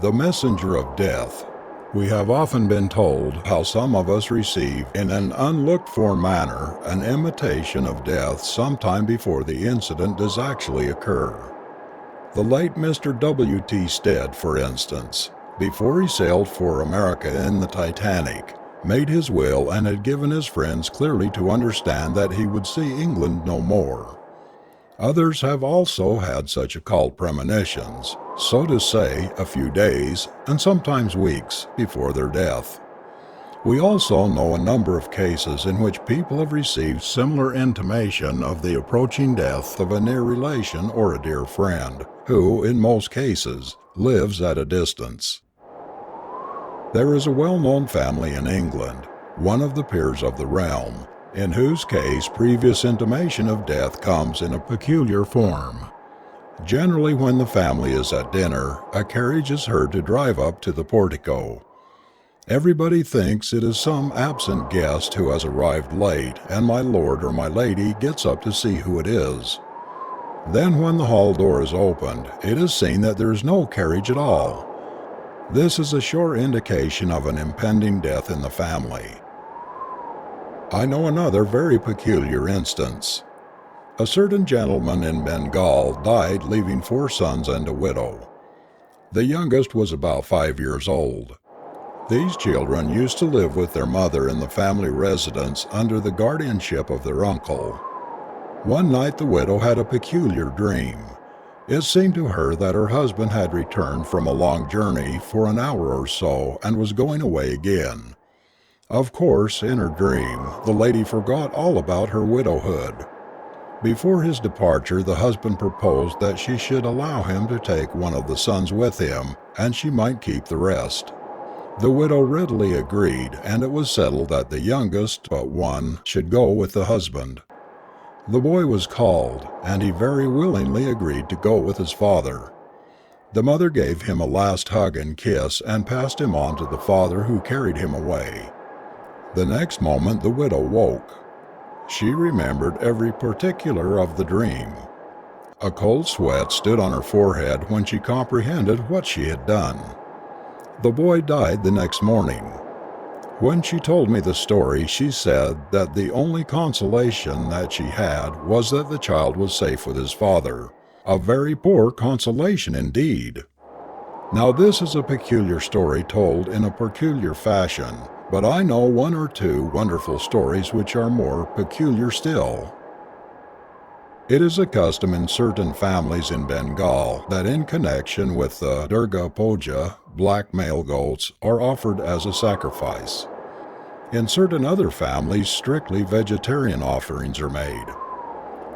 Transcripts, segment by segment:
The messenger of death. We have often been told how some of us receive in an unlooked-for manner an intimation of death sometime before the incident does actually occur. The late Mr. W. T. Stead, for instance, before he sailed for America in the Titanic, made his will and had given his friends clearly to understand that he would see England no more. Others have also had such occult premonitions, so to say, a few days, and sometimes weeks, before their death. We also know a number of cases in which people have received similar intimation of the approaching death of a near relation or a dear friend, who, in most cases, lives at a distance. There is a well-known family in England, one of the peers of the realm, in whose case previous intimation of death comes in a peculiar form. Generally when the family is at dinner, a carriage is heard to drive up to the portico. Everybody thinks it is some absent guest who has arrived late, and my lord or my lady gets up to see who it is. Then when the hall door is opened, it is seen that there is no carriage at all. This is a sure indication of an impending death in the family. I know another very peculiar instance. A certain gentleman in Bengal died leaving 4 sons and a widow. The youngest was about 5 years old. These children used to live with their mother in the family residence under the guardianship of their uncle. One night the widow had a peculiar dream. It seemed to her that her husband had returned from a long journey for an hour or so and was going away again. Of course, in her dream, the lady forgot all about her widowhood. Before his departure, the husband proposed that she should allow him to take one of the sons with him, and she might keep the rest. The widow readily agreed, and it was settled that the youngest but one should go with the husband. The boy was called, and he very willingly agreed to go with his father. The mother gave him a last hug and kiss and passed him on to the father, who carried him away. The next moment the widow woke. She remembered every particular of the dream. A cold sweat stood on her forehead when she comprehended what she had done. The boy died the next morning. When she told me the story, she said that the only consolation that she had was that the child was safe with his father. A very poor consolation indeed. Now this is a peculiar story told in a peculiar fashion, but I know 1 or 2 wonderful stories which are more peculiar still. It is a custom in certain families in Bengal that in connection with the Durga Puja, black male goats are offered as a sacrifice. In certain other families, strictly vegetarian offerings are made.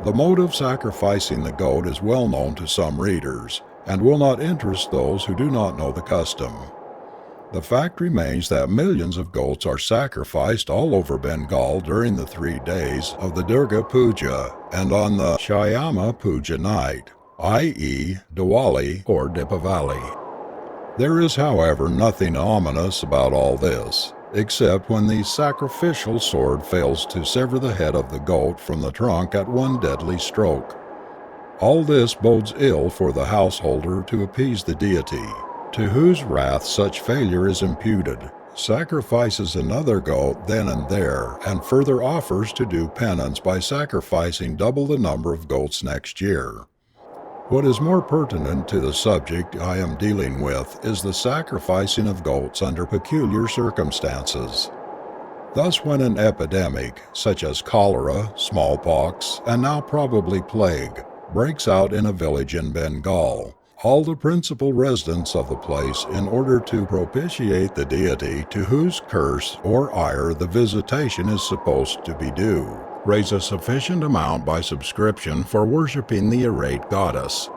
The mode of sacrificing the goat is well known to some readers, and will not interest those who do not know the custom. The fact remains that millions of goats are sacrificed all over Bengal during the 3 days of the Durga Puja and on the Shyama Puja night, i.e. Diwali or Deepavali. There is, however, nothing ominous about all this, except when the sacrificial sword fails to sever the head of the goat from the trunk at one deadly stroke. All this bodes ill for the householder to appease the deity, to whose wrath such failure is imputed, sacrifices another goat then and there, and further offers to do penance by sacrificing double the number of goats next year. What is more pertinent to the subject I am dealing with is the sacrificing of goats under peculiar circumstances. Thus, when an epidemic, such as cholera, smallpox, and now probably plague, breaks out in a village in Bengal, all the principal residents of the place, in order to propitiate the deity to whose curse or ire the visitation is supposed to be due, raise a sufficient amount by subscription for worshipping the irate goddess.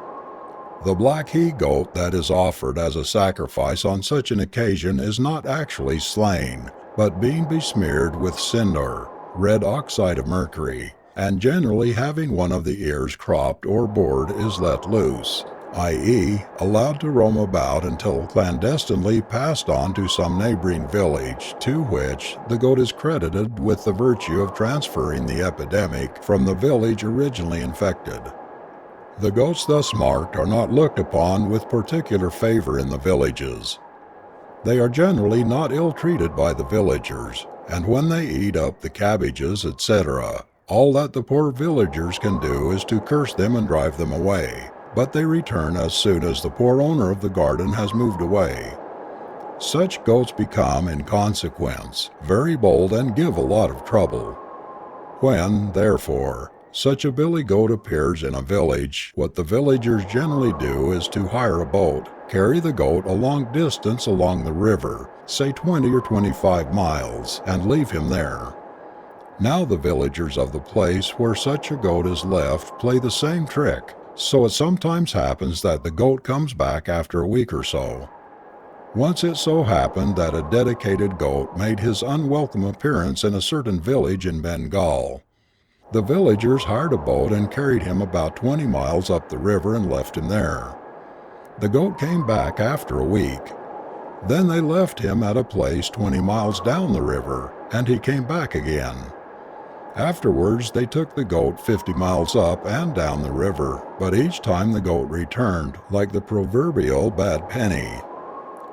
The black he-goat that is offered as a sacrifice on such an occasion is not actually slain, but being besmeared with sindoor, red oxide of mercury, and generally having one of the ears cropped or bored, is let loose, i.e., allowed to roam about until clandestinely passed on to some neighboring village, to which the goat is credited with the virtue of transferring the epidemic from the village originally infected. The goats thus marked are not looked upon with particular favor in the villages. They are generally not ill-treated by the villagers, and when they eat up the cabbages, etc., all that the poor villagers can do is to curse them and drive them away, but they return as soon as the poor owner of the garden has moved away. Such goats become, in consequence, very bold and give a lot of trouble. When, therefore, such a billy goat appears in a village, what the villagers generally do is to hire a boat, carry the goat a long distance along the river, say 20 or 25 miles, and leave him there. Now the villagers of the place where such a goat is left play the same trick, so it sometimes happens that the goat comes back after a week or so. Once it so happened that a dedicated goat made his unwelcome appearance in a certain village in Bengal. The villagers hired a boat and carried him about 20 miles up the river and left him there. The goat came back after a week. Then they left him at a place 20 miles down the river, and he came back again. Afterwards they took the goat 50 miles up and down the river, but each time the goat returned, like the proverbial bad penny.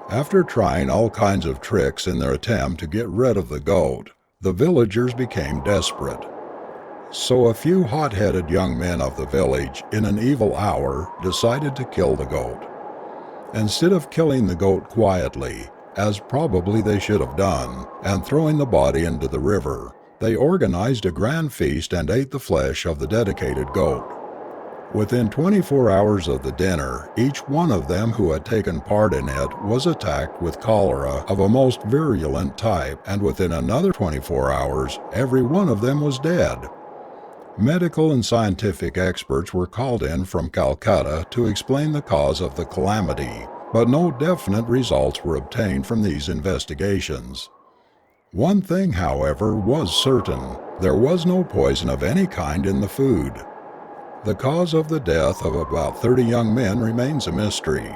After trying all kinds of tricks in their attempt to get rid of the goat, the villagers became desperate. So a few hot-headed young men of the village, in an evil hour, decided to kill the goat. Instead of killing the goat quietly, as probably they should have done, and throwing the body into the river, they organized a grand feast and ate the flesh of the dedicated goat. Within 24 hours of the dinner, each one of them who had taken part in it was attacked with cholera of a most virulent type, and within another 24 hours, every one of them was dead. Medical and scientific experts were called in from Calcutta to explain the cause of the calamity, but no definite results were obtained from these investigations. One thing, however, was certain: there was no poison of any kind in the food. The cause of the death of about 30 young men remains a mystery.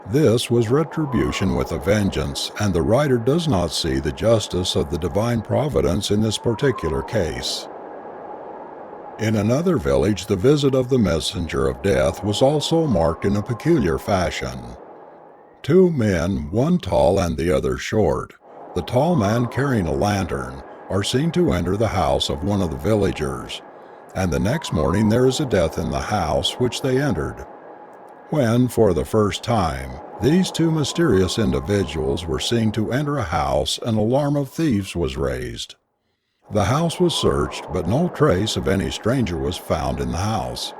This was retribution with a vengeance, and the writer does not see the justice of the divine providence in this particular case. In another village, the visit of the messenger of death was also marked in a peculiar fashion. Two men, one tall and the other short, the tall man carrying a lantern, are seen to enter the house of one of the villagers, and the next morning there is a death in the house which they entered. When, for the first time, these two mysterious individuals were seen to enter a house, an alarm of thieves was raised. The house was searched, but no trace of any stranger was found in the house.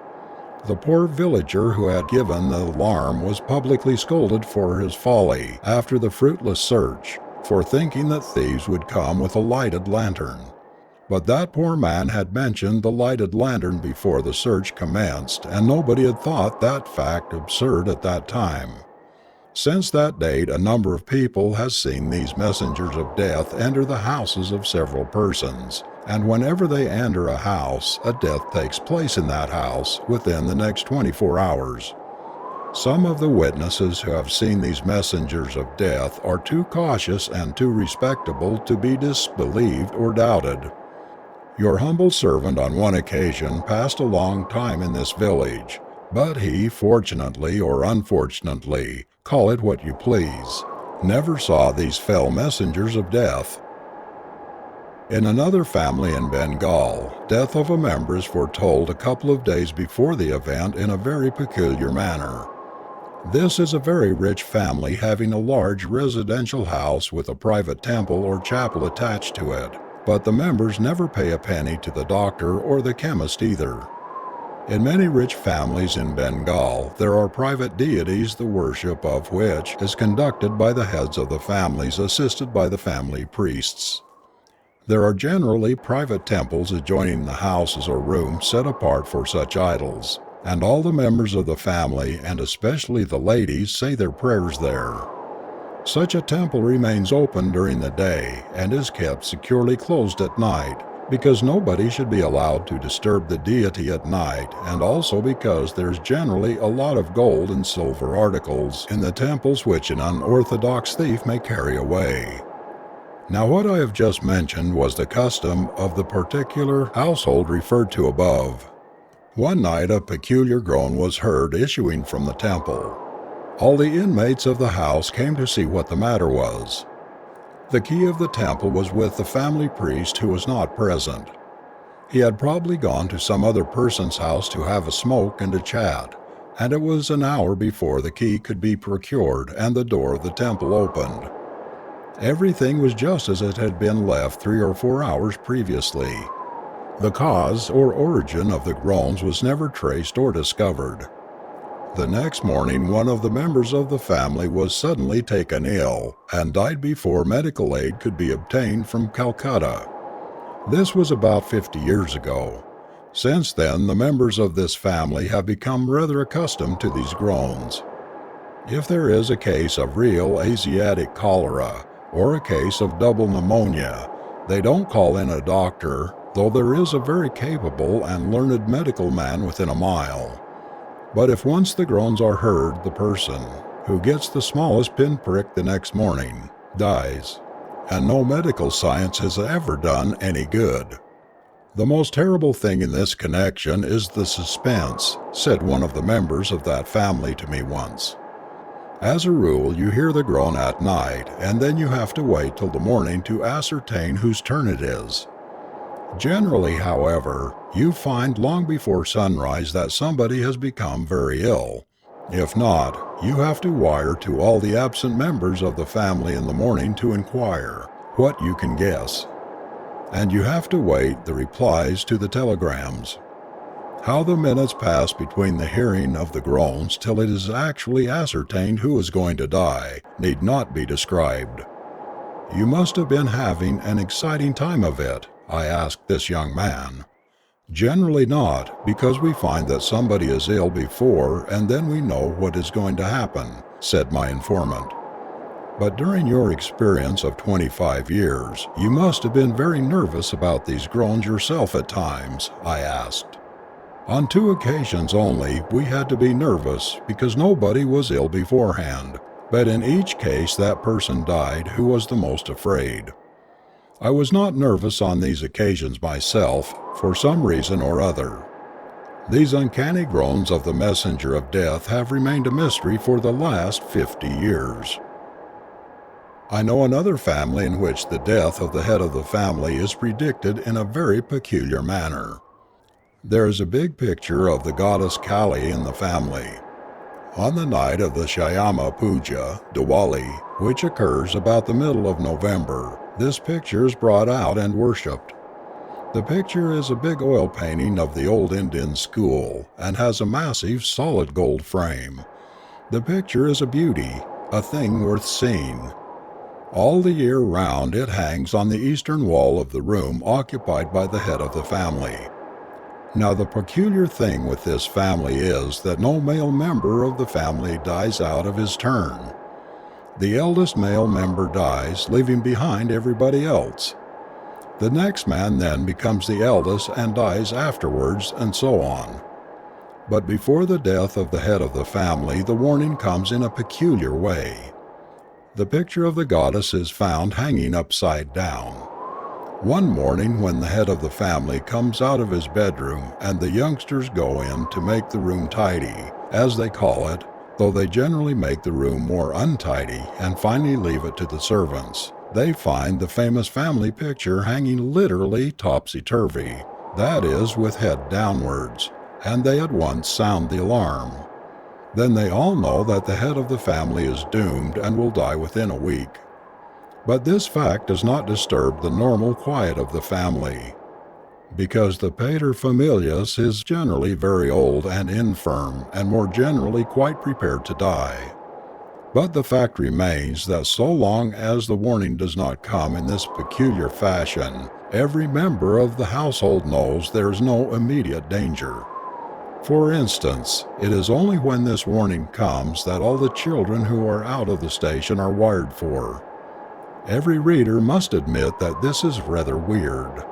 The poor villager who had given the alarm was publicly scolded for his folly after the fruitless search, for thinking that thieves would come with a lighted lantern. But that poor man had mentioned the lighted lantern before the search commenced, and nobody had thought that fact absurd at that time. Since that date, a number of people has seen these messengers of death enter the houses of several persons, and whenever they enter a house, a death takes place in that house within the next 24 hours. Some of the witnesses who have seen these messengers of death are too cautious and too respectable to be disbelieved or doubted. Your humble servant on one occasion passed a long time in this village, but he, fortunately or unfortunately, call it what you please, never saw these fell messengers of death. In another family in Bengal, death of a member is foretold a couple of days before the event in a very peculiar manner. This is a very rich family having a large residential house with a private temple or chapel attached to it, but the members never pay a penny to the doctor or the chemist either. In many rich families in Bengal, there are private deities the worship of which is conducted by the heads of the families assisted by the family priests. There are generally private temples adjoining the houses or rooms set apart for such idols, and all the members of the family, and especially the ladies, say their prayers there. Such a temple remains open during the day and is kept securely closed at night, because nobody should be allowed to disturb the deity at night, and also because there's generally a lot of gold and silver articles in the temples which an unorthodox thief may carry away. Now, what I have just mentioned was the custom of the particular household referred to above. One night a peculiar groan was heard issuing from the temple. All the inmates of the house came to see what the matter was. The key of the temple was with the family priest, who was not present. He had probably gone to some other person's house to have a smoke and a chat, and it was an hour before the key could be procured and the door of the temple opened. Everything was just as it had been left 3 or 4 hours previously. The cause or origin of the groans was never traced or discovered. The next morning one of the members of the family was suddenly taken ill and died before medical aid could be obtained from Calcutta. This was about 50 years ago. Since then, the members of this family have become rather accustomed to these groans. If there is a case of real Asiatic cholera or a case of double pneumonia, they don't call in a doctor, though there is a very capable and learned medical man within a mile. But if once the groans are heard, the person, who gets the smallest pinprick the next morning, dies, and no medical science has ever done any good. The most terrible thing in this connection is the suspense, said one of the members of that family to me once. As a rule, you hear the groan at night, and then you have to wait till the morning to ascertain whose turn it is. Generally, however, you find long before sunrise that somebody has become very ill. If not, you have to wire to all the absent members of the family in the morning to inquire what you can guess. And you have to wait the replies to the telegrams. How the minutes pass between the hearing of the groans till it is actually ascertained who is going to die need not be described. You must have been having an exciting time of it, I asked this young man. Generally not, because we find that somebody is ill before and then we know what is going to happen, said my informant. But during your experience of 25 years, you must have been very nervous about these groans yourself at times, I asked. On 2 occasions only we had to be nervous because nobody was ill beforehand, but in each case that person died who was the most afraid. I was not nervous on these occasions myself, for some reason or other. These uncanny groans of the messenger of death have remained a mystery for the last 50 years. I know another family in which the death of the head of the family is predicted in a very peculiar manner. There is a big picture of the goddess Kali in the family. On the night of the Shyama Puja, Diwali, which occurs about the middle of November, this picture is brought out and worshipped. The picture is a big oil painting of the old Indian school and has a massive solid gold frame. The picture is a beauty, a thing worth seeing. All the year round it hangs on the eastern wall of the room occupied by the head of the family. Now the peculiar thing with this family is that no male member of the family dies out of his turn. The eldest male member dies, leaving behind everybody else. The next man then becomes the eldest and dies afterwards, and so on. But before the death of the head of the family, the warning comes in a peculiar way. The picture of the goddess is found hanging upside down. One morning when the head of the family comes out of his bedroom and the youngsters go in to make the room tidy, as they call it, though they generally make the room more untidy and finally leave it to the servants, they find the famous family picture hanging literally topsy-turvy, that is, with head downwards, and they at once sound the alarm. Then they all know that the head of the family is doomed and will die within a week. But this fact does not disturb the normal quiet of the family, because the paterfamilias is generally very old and infirm and more generally quite prepared to die. But the fact remains that so long as the warning does not come in this peculiar fashion, every member of the household knows there is no immediate danger. For instance, it is only when this warning comes that all the children who are out of the station are wired for. Every reader must admit that this is rather weird.